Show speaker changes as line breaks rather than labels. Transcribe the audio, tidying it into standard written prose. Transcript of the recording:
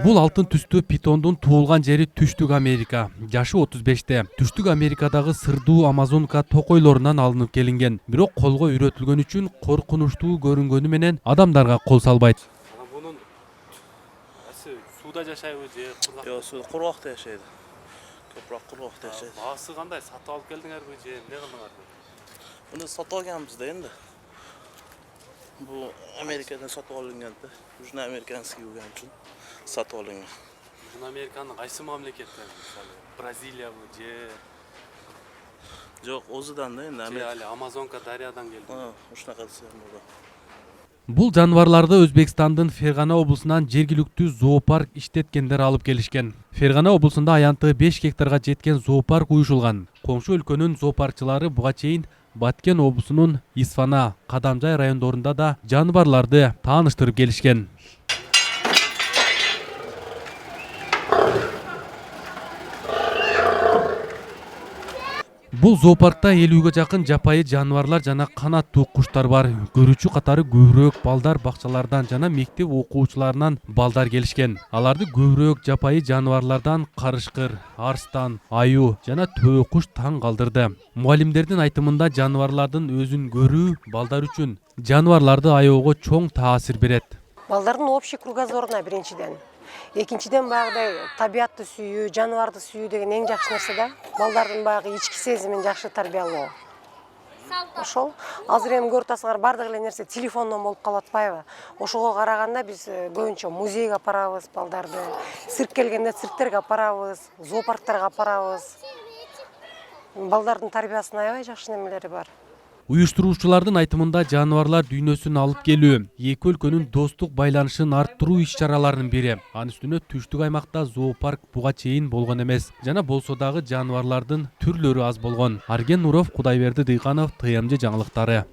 Бул алтын түстүү питондун туулган жери Түштүк Америка. Жашы 35-те. Түштүк Америкадагы сырдуу Амазонка токойлорунан алынып келинген. Бирок колго үйрөтүлгөн үчүн коркунучтуу көрүнгөнү менен адамдарга кол салбайт.
Bunun suda жашайбы же кургак?
Yok, suda kurgakta yaşaydı. Köprak kurgakta yaşaydı.
Baası kандай? Satып алып келдиңерби же эмне кылдыңар?
Bunu satып alganımızda endi. Bu Amerika'dan satып alıngan da. Južno amerikanskiy bo'lgani uchun satib olingan.
Južno Amerikanın qaysi mamlaketden? Misali Braziliябы же
Yo'q, o'zidan da endi
же али Amazonka daryodan keldi?
Ha, shunaqa desam bo'ladi.
Бул жаныбарларды Өзбекстандын Фергана облусунан жергиликтүү зоопарк иштеткендер алып келишкен. Фергана облусунда аянты 5 гектарга жеткен зоопарк уюшулган. Коңшу өлкөнүн зоопаркчылары буга чейин Баткен облусунун Исфана, Кадамжай райондорунда да жаныбарларды тааныштырып келишкен. Бул зоопаркта 50-ге жакын жапайы жаныбарлар жана канаттуу куштар бар. Көрүүчү катары көбүрөөк балдар бакчалардан жана мектеп окуучуларынан балдар келишкен. Аларды көбүрөөк жапайы жаныбарлардан карышкыр, арстан, аю жана төбө куш таң калтырды. Мугалимдердин айтымында жаныбарлардын өзүн көрүү балдар үчүн жаныбарларды аyoого чоң таасир берет.
Балдардын общий кругозоруна биринчиден. Экинчиден баягыдай табиятты сүйүү, жаныбарды сүйүү деген эң жакшы нерсе да. Балдардын баягы ички сезимин жакшы тарбиялоо. Ошол азыр эми көрүп атасыңар бардык эле нерсе телефондон болуп калып атпайбы? Ошого караганда биз көбүнчө музейге апарабыз балдарды, цирк келгенде цирктерге апарабыз, зоопарктарга апарабыз. Балдардын тарбиясына аябай жакшы немелери бар.
Уюштуруучулардын айтымында жаныбарлар дүйнөсүн алып келүү эки өлкөнүн достук байланышын арттыруу иш-чараларынын бири. Анын үстүнө түштүк аймакта зоопарк буга чейин болгон эмес. Жана болсо дагы жаныбарлардын түрлөрү аз болгон. Арген Нуров, Кудайберди Дыйканов, ТМЖ жаңылыктары.